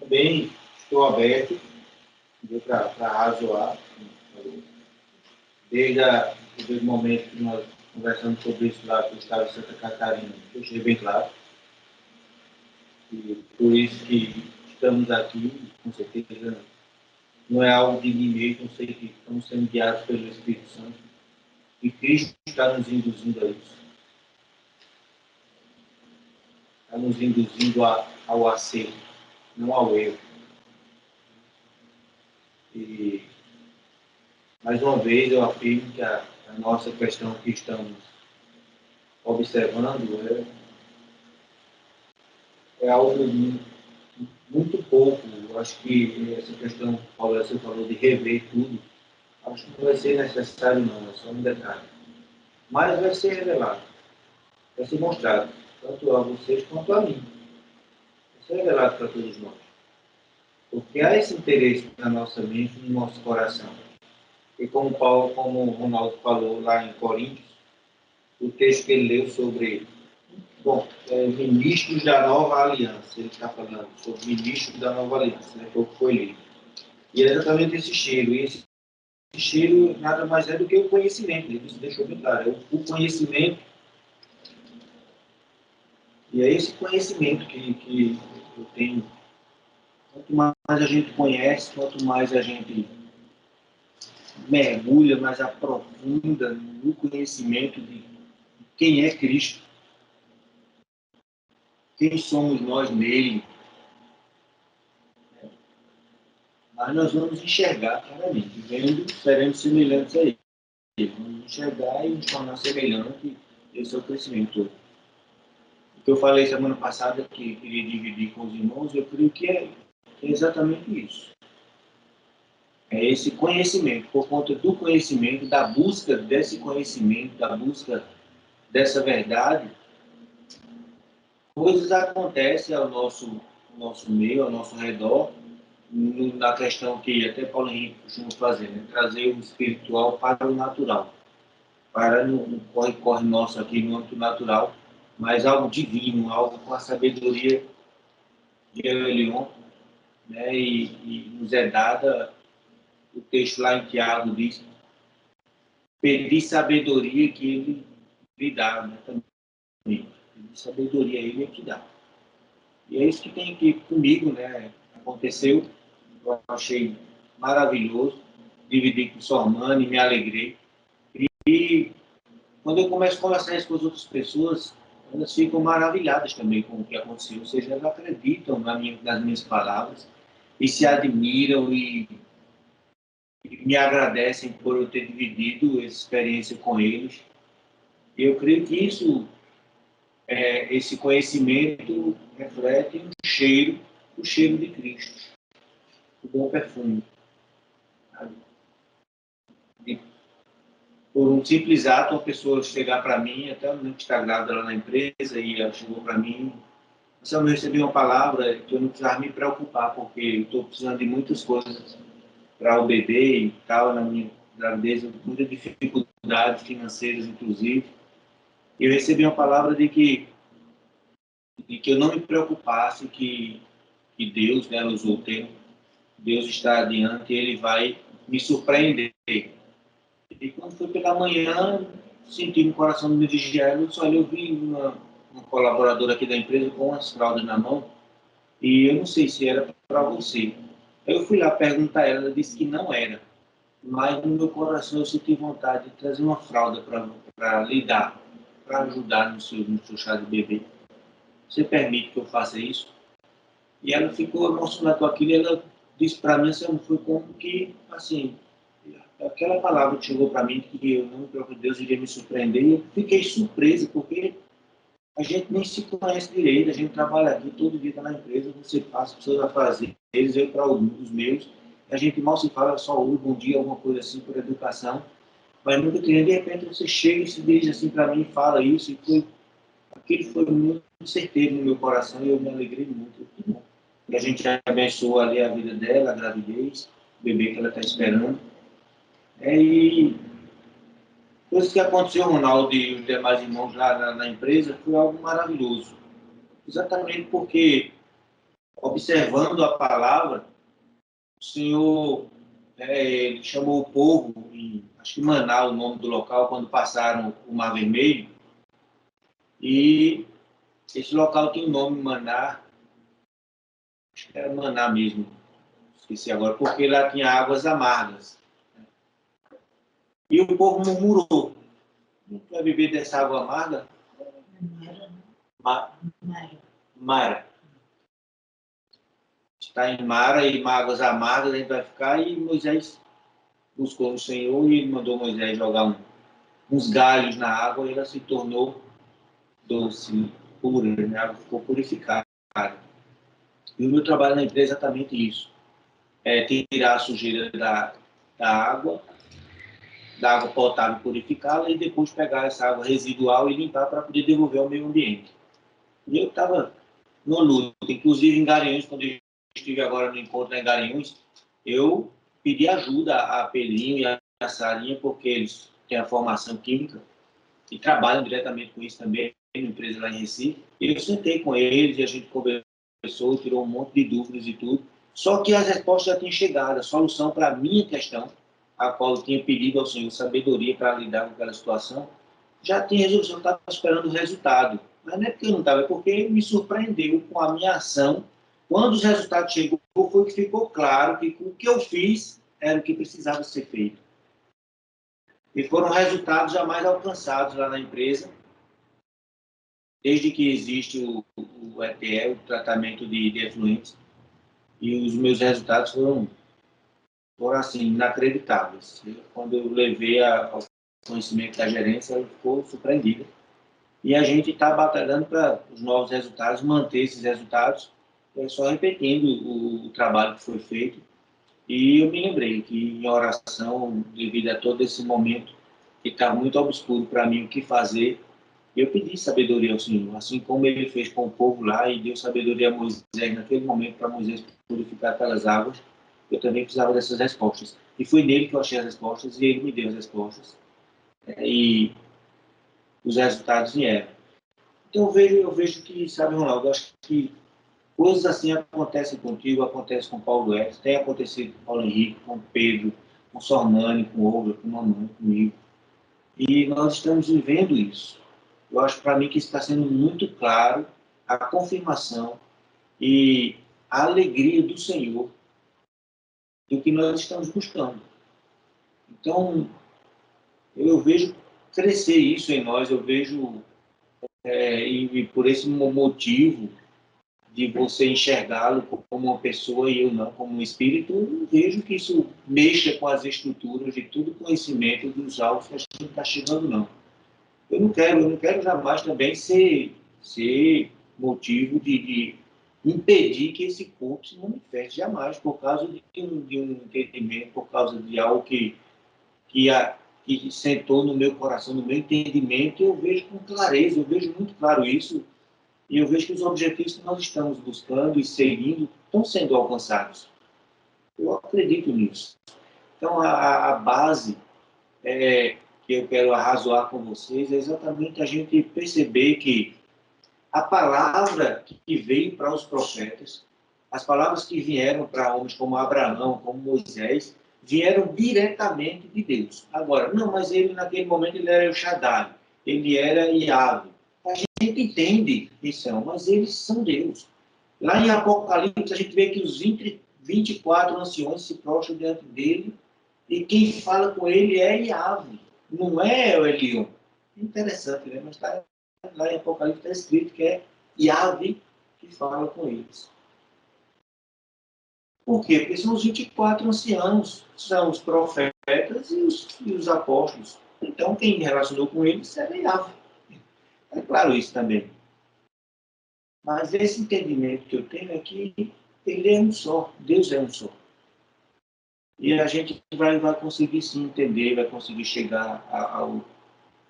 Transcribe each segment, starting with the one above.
Também estou aberto para razoar, desde o momento que nós conversamos sobre isso lá com o Estado de Santa Catarina, eu deixei bem claro. E por isso que estamos aqui, com certeza, não é algo de mim mesmo, eu sei que estamos sendo guiados pelo Espírito Santo. E Cristo está nos induzindo a isso. Está nos induzindo ao acerto, não ao erro. E, mais uma vez, eu afirmo que a nossa questão que estamos observando é algo muito pouco. Eu acho que essa questão, Paulo, você falou de rever tudo, acho que não vai ser necessário, não, é só um detalhe. Mas vai ser revelado, vai ser mostrado, tanto a vocês quanto a mim. Vai ser revelado para todos nós. Porque há esse interesse na nossa mente, no nosso coração. E como o Ronaldo falou lá em Coríntios, o texto que ele leu sobre, ministros da nova aliança, ele está falando sobre ministros da nova aliança, né, que foi lido. E é exatamente esse cheiro. E esse cheiro nada mais é do que o conhecimento. Ele deixou bem claro, é o conhecimento. E é esse conhecimento que eu tenho. Quanto mais a gente conhece, quanto mais a gente mergulha, mais aprofunda no conhecimento de quem é Cristo, quem somos nós nele, mas nós vamos enxergar claramente, vendo, seremos semelhantes a ele. Vamos enxergar e nos tornar semelhante, esse é o crescimento todo. O que eu falei semana passada, que queria dividir com os irmãos, eu creio que é exatamente isso. É esse conhecimento, por conta do conhecimento, da busca desse conhecimento, da busca dessa verdade, coisas acontecem ao nosso meio, ao nosso redor, na questão que até Paulo Henrique costuma fazer, né? Trazer o espiritual para o natural, para no corre-corre nosso aqui no âmbito natural, mas algo divino, algo com a sabedoria de Elion, né? E nos é dada, o texto lá em Tiago diz, pedir sabedoria que ele lhe dá, né? Também. Pedir sabedoria ele é que dá. E é isso que tem aqui comigo, né? Aconteceu, eu achei maravilhoso, dividi com sua irmã e me alegrei. E quando eu começo a conversar isso com as outras pessoas, elas ficam maravilhadas também com o que aconteceu, ou seja, elas acreditam nas minhas palavras e se admiram e me agradecem por eu ter dividido essa experiência com eles. E eu creio que esse conhecimento reflete o cheiro de Cristo, o bom perfume. E por um simples ato, uma pessoa chegar para mim, até uma que está grávida lá na empresa, e ela chegou para mim, eu recebi uma palavra que eu não precisava me preocupar, porque eu estou precisando de muitas coisas para o bebê e tal, na minha gravidez, muitas dificuldades financeiras, inclusive. E eu recebi uma palavra de que eu não me preocupasse, que Deus, né, nos outros, Deus está adiante e Ele vai me surpreender. E quando foi pela manhã, senti no coração me dirigir a ela, eu vi uma colaboradora aqui da empresa com as fraldas na mão, e eu não sei se era para você. Eu fui lá perguntar a ela, ela disse que não era, mas no meu coração eu senti vontade de trazer uma fralda para lhe dar, para ajudar no seu chá de bebê. Você permite que eu faça isso? E ela ficou emocionada com aquilo, e ela disse para mim, assim, foi como que, assim, aquela palavra que chegou para mim, que eu não próprio Deus iria me surpreender, e eu fiquei surpreso, porque a gente nem se conhece direito, a gente trabalha aqui, todo dia está na empresa, você passa os seus afazeres, eu para os meus, a gente mal se fala, só oi, bom dia, alguma coisa assim, por educação, mas nunca tem, de repente você chega e se dirige assim para mim e fala isso, e aquilo foi muito certeiro no meu coração, e eu me alegrei muito. E a gente abençoa ali a vida dela, a gravidez, o bebê que ela está esperando. E coisas que aconteceu, Ronaldo e os demais irmãos lá na empresa, foi algo maravilhoso. Exatamente porque observando a palavra, o Senhor ele chamou o povo, em, acho que Manaus, o nome do local, quando passaram o Mar Vermelho, e esse local tem o nome Maná, acho que era Maná mesmo, esqueci agora, porque lá tinha águas amargas. E o povo murmurou: não quer beber dessa água amarga? Mara. Está em Mara e águas amargas a gente vai ficar. E Moisés buscou o Senhor e ele mandou Moisés jogar uns galhos na água e ela se tornou doce, pura, né? A água ficou purificada. E o meu trabalho na empresa é exatamente isso: é tirar a sujeira da água potável purificada e depois pegar essa água residual e limpar para poder devolver ao meio ambiente. E eu estava no luto, inclusive em Garanhuns, quando eu estive agora no encontro em Garanhuns, eu pedi ajuda a Pedrinho e a Sarinha, porque eles têm a formação química e trabalham diretamente com isso também, na empresa lá em Recife. E eu sentei com eles e a gente conversou, tirou um monte de dúvidas e tudo. Só que as respostas já tinham chegado, a solução para a minha questão, a qual eu tinha pedido ao Senhor sabedoria para lidar com aquela situação, já tinha resolução, eu estava esperando o resultado. Mas não é porque eu não estava, é porque me surpreendeu com a minha ação. Quando os resultados chegou, foi que ficou claro que o que eu fiz era o que precisava ser feito. E foram resultados jamais alcançados lá na empresa, desde que existe o ETE, o tratamento de efluentes. E os meus resultados foram assim, inacreditáveis. Quando eu levei ao conhecimento da gerência, ela ficou surpreendida. E a gente está batalhando para os novos resultados, manter esses resultados, só repetindo o trabalho que foi feito. E eu me lembrei que em oração, devido a todo esse momento que está muito obscuro para mim o que fazer, eu pedi sabedoria ao Senhor, assim como ele fez com o povo lá e deu sabedoria a Moisés naquele momento para Moisés purificar aquelas águas. Eu também precisava dessas respostas. E foi nele que eu achei as respostas e ele me deu as respostas. E os resultados vieram. Então eu vejo que, sabe, Ronaldo, eu acho que coisas assim acontecem contigo, acontecem com Paulo Edson, tem acontecido com Paulo Henrique, com Pedro, com Sormani, com Olga, com mamãe, comigo. E nós estamos vivendo isso. Eu acho para mim que está sendo muito claro a confirmação e a alegria do Senhor do que nós estamos buscando. Então, eu vejo crescer isso em nós, eu vejo, e por esse motivo, de você enxergá-lo como uma pessoa e eu não como um espírito, eu vejo que isso mexa com as estruturas de todo o conhecimento dos alvos que a gente está chegando, não. Eu não quero jamais também ser motivo de impedir que esse corpo se manifeste, jamais, por causa de um entendimento, por causa de algo que sentou no meu coração, no meu entendimento, eu vejo com clareza, eu vejo muito claro isso. E eu vejo que os objetivos que nós estamos buscando e seguindo estão sendo alcançados. Eu acredito nisso. Então, a base que eu quero arrazoar com vocês é exatamente a gente perceber que a palavra que veio para os profetas, as palavras que vieram para homens como Abraão, como Moisés, vieram diretamente de Deus. Agora, não, mas ele naquele momento ele era El Shaddai, ele era Yahvé. A gente entende isso, mas eles são Deus. Lá em Apocalipse a gente vê que os 24 anciões se prostram diante dele e quem fala com ele é Yahvé, não é o Elion. Interessante, né? Mas lá em Apocalipse está escrito que é Yahvé que fala com eles. Por quê? Porque são os 24 anciãos, são os profetas e os apóstolos. Então, quem relacionou com eles era Yahvé. É claro isso também. Mas esse entendimento que eu tenho é que ele é um só, Deus é um só. E a gente vai conseguir sim entender, vai conseguir chegar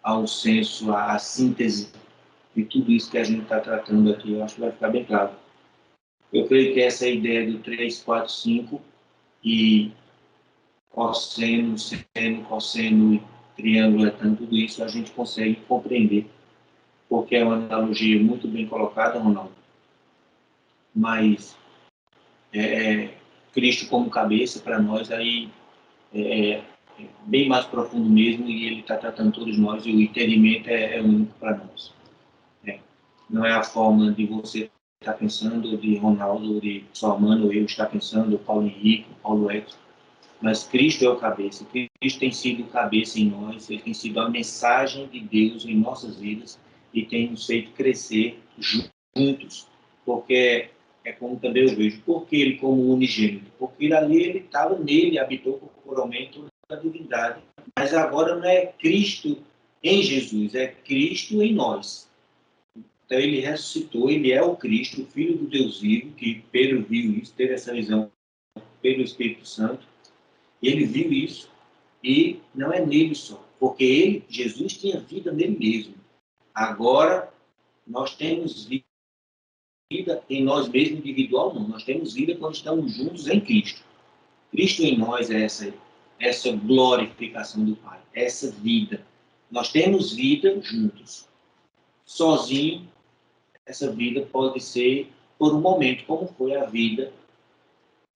ao senso, à síntese de tudo isso que a gente está tratando aqui. Eu acho que vai ficar bem claro. Eu creio que essa é a ideia do 3, 4, 5 e cosseno, seno, cosseno e triângulo, retângulo, tudo isso a gente consegue compreender, porque é uma analogia muito bem colocada, Ronaldo. Mas Cristo como cabeça para nós, aí é bem mais profundo mesmo, e ele está tratando todos nós, e o entendimento é único para nós. Não é a forma de você estar pensando, de Ronaldo, de Salmano, ou eu estar pensando, ou Paulo Henrique, ou Paulo Edson, mas Cristo é o cabeça. Cristo tem sido cabeça em nós, ele tem sido a mensagem de Deus em nossas vidas e tem nos feito crescer juntos, porque é como também eu vejo, porque ele como unigênito, porque ali ele estava nele, habitou corporalmente a divindade, mas agora não é Cristo em Jesus, é Cristo em nós. Então ele ressuscitou, ele é o Cristo, o Filho do Deus vivo, que Pedro viu isso, teve essa visão pelo Espírito Santo, e ele viu isso, e não é nele só, porque ele, Jesus, tinha vida nele mesmo. Agora, nós temos vida em nós mesmos, individual não, nós temos vida quando estamos juntos em Cristo. Cristo em nós é essa glorificação do Pai, essa vida. Nós temos vida juntos. Sozinho, essa vida pode ser por um momento, como foi a vida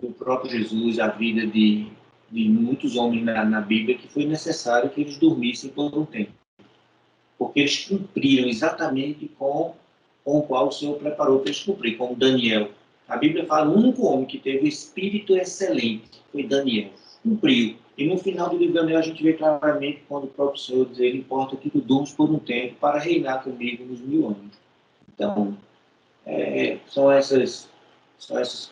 do próprio Jesus, a vida de muitos homens na Bíblia, que foi necessário que eles dormissem por um tempo. Porque eles cumpriram exatamente com o qual o Senhor preparou para eles cumprir, como Daniel. A Bíblia fala, o único homem que teve o espírito excelente foi Daniel. Cumpriu. E no final do livro de Daniel a gente vê claramente quando o próprio Senhor diz, ele importa que tu durmas por um tempo para reinar comigo nos 1000 anos. Então, são essas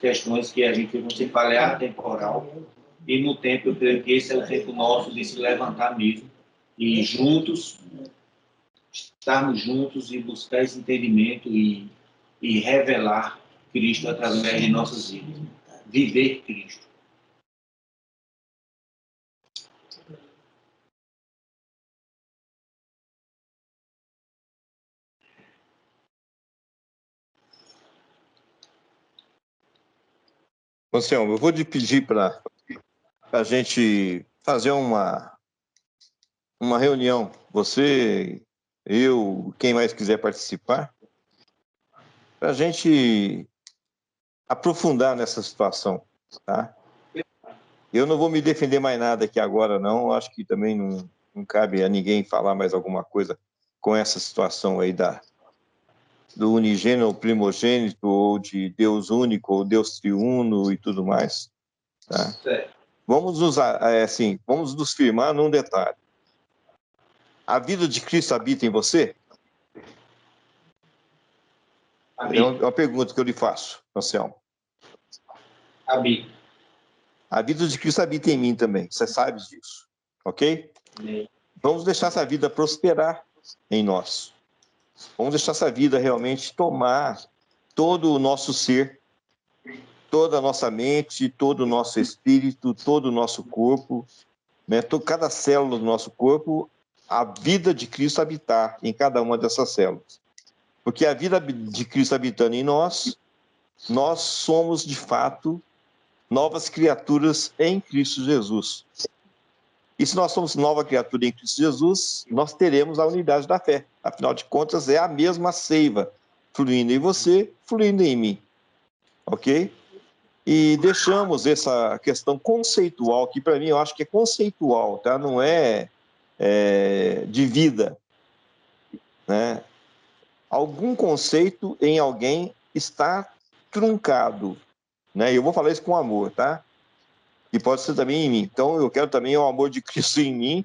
questões que a gente sempre fala, temporal. E no tempo, eu creio que esse é o tempo nosso de se levantar mesmo. E juntos, estarmos juntos e buscar esse entendimento e revelar Cristo através de nossas vidas. Viver Cristo. Anselmo, eu vou te pedir para a gente fazer uma reunião. Você, eu, quem mais quiser participar, para a gente aprofundar nessa situação, tá? Eu não vou me defender mais nada aqui agora, não. Acho que também não cabe a ninguém falar mais alguma coisa com essa situação aí do unigênito ou primogênito, ou de Deus único, ou Deus triuno e tudo mais, tá? Vamos nos firmar num detalhe. A vida de Cristo habita em você? É uma pergunta que eu lhe faço, Anselmo. Habita. A vida de Cristo habita em mim também, você sabe disso, ok? Vamos deixar essa vida prosperar em nós. Vamos deixar essa vida realmente tomar todo o nosso ser, toda a nossa mente, todo o nosso espírito, todo o nosso corpo, né? Cada célula do nosso corpo, a vida de Cristo habitar em cada uma dessas células. Porque a vida de Cristo habitando em nós, nós somos, de fato, novas criaturas em Cristo Jesus. E se nós somos nova criatura em Cristo Jesus, nós teremos a unidade da fé. Afinal de contas, é a mesma seiva, fluindo em você, fluindo em mim. Ok? E deixamos essa questão conceitual, que para mim eu acho que é conceitual, tá? Não é de vida, né? Algum conceito em alguém está truncado, né? Eu vou falar isso com amor, tá? E pode ser também em mim. Então, eu quero também o amor de Cristo em mim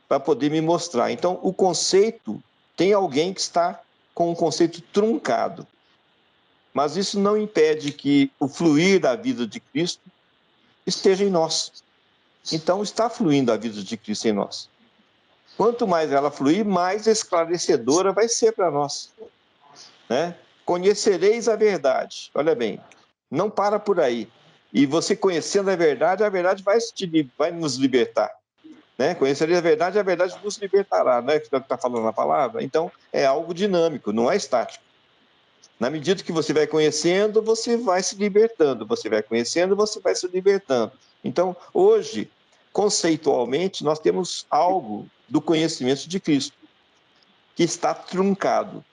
para poder me mostrar. Então, o conceito, tem alguém que está com um conceito truncado. Mas isso não impede que o fluir da vida de Cristo esteja em nós. Então, está fluindo a vida de Cristo em nós. Quanto mais ela fluir, mais esclarecedora vai ser para nós, né? Conhecereis a verdade. Olha bem, não para por aí. E você conhecendo a verdade vai nos libertar, né? Conhecereis a verdade nos libertará, né? Que está falando a palavra. Então, é algo dinâmico, não é estático. Na medida que você vai conhecendo, você vai se libertando. Você vai conhecendo, você vai se libertando. Então, hoje, conceitualmente, nós temos algo do conhecimento de Cristo, que está truncado.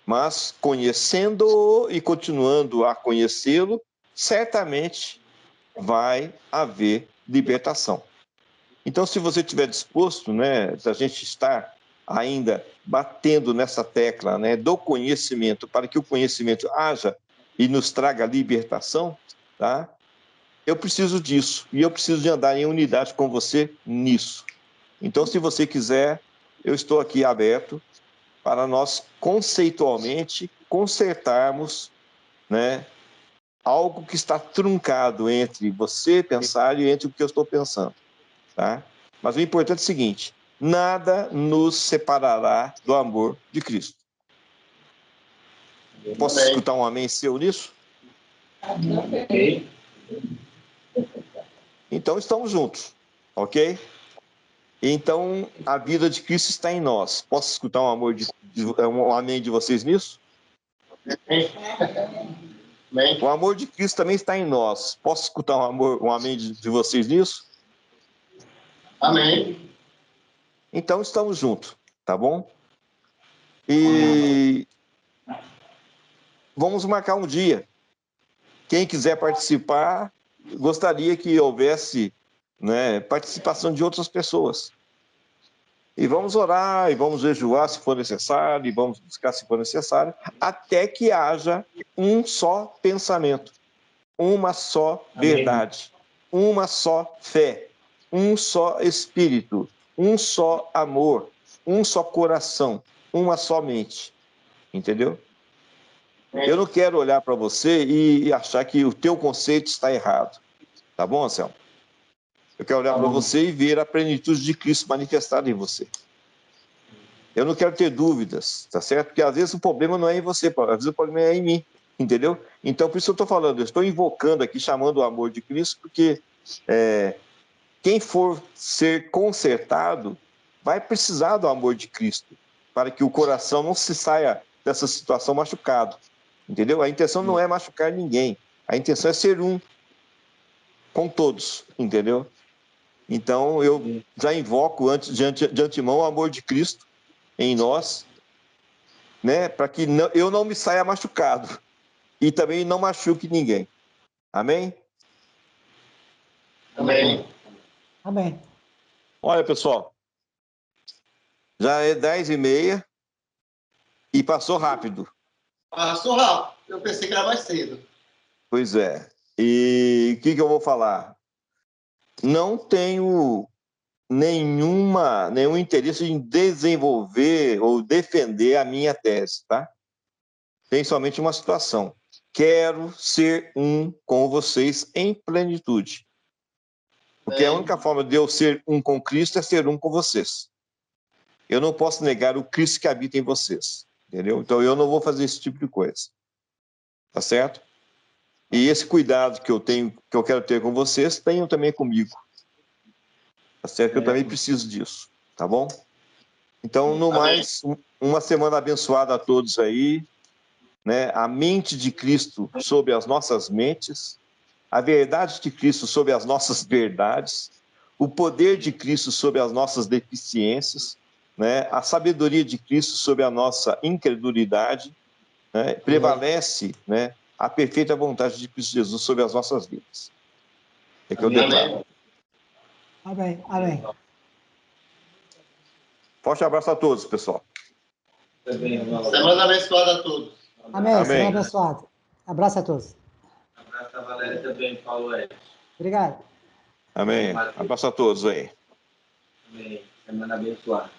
Mas conhecendo-o e continuando a conhecê-lo, certamente vai haver libertação. Então, se você estiver disposto, né, a gente estar ainda batendo nessa tecla, né, do conhecimento, para que o conhecimento haja e nos traga libertação, tá? Eu preciso disso, e eu preciso de andar em unidade com você nisso. Então, se você quiser, eu estou aqui aberto para nós conceitualmente consertarmos, né, algo que está truncado entre você pensar e entre o que eu estou pensando, tá? Mas o importante é o seguinte: nada nos separará do amor de Cristo. Posso escutar um amém seu nisso? Ok. Então estamos juntos, ok? Então a vida de Cristo está em nós. Posso escutar um amém de vocês nisso? O amor de Cristo também está em nós. Posso escutar um amém de vocês nisso? Amém. Então estamos juntos, tá bom? E vamos marcar um dia. Quem quiser participar, gostaria que houvesse, né, participação de outras pessoas. E vamos orar, e vamos jejuar se for necessário, e vamos buscar se for necessário, até que haja um só pensamento, uma só verdade, uma só fé, um só espírito, um só amor, um só coração, uma só mente. Entendeu? Eu não quero olhar para você e achar que o teu conceito está errado. Tá bom, Anselmo? Eu quero olhar para você e ver a plenitude de Cristo manifestada em você. Eu não quero ter dúvidas, tá certo? Porque às vezes o problema não é em você, às vezes o problema é em mim, entendeu? Então, por isso eu estou falando, eu estou invocando aqui, chamando o amor de Cristo, porque quem for ser consertado vai precisar do amor de Cristo, para que o coração não se saia dessa situação machucado, entendeu? A intenção não é machucar ninguém, a intenção é ser um com todos, entendeu? Então, eu já invoco de antemão o amor de Cristo em nós, né, para que eu não me saia machucado e também não machuque ninguém. Amém? Amém. Amém. Olha, pessoal, já é 10h30 e passou rápido. Passou rápido. Eu pensei que era mais cedo. Pois é. E o que eu vou falar? Não tenho nenhum interesse em desenvolver ou defender a minha tese, tá? Tem somente uma situação. Quero ser um com vocês em plenitude. Porque a única forma de eu ser um com Cristo é ser um com vocês. Eu não posso negar o Cristo que habita em vocês, entendeu? Então eu não vou fazer esse tipo de coisa. Tá certo? E esse cuidado que eu quero ter com vocês, tenham também comigo. Tá certo? Que eu também preciso disso, tá bom? Então, no mais, uma semana abençoada a todos aí, né? A mente de Cristo sobre as nossas mentes, a verdade de Cristo sobre as nossas verdades, o poder de Cristo sobre as nossas deficiências, né? A sabedoria de Cristo sobre a nossa incredulidade, né? Prevalece, né, a perfeita vontade de Cristo Jesus sobre as nossas vidas. É que eu declaro. Amém. Amém. Forte abraço a todos, pessoal. Semana abençoada a todos. Amém. Amém. Semana abençoada. Abraço a todos. Abraço a Valéria também, Paulo Edson. Obrigado. Amém. Abraço a todos aí. Amém. Semana abençoada.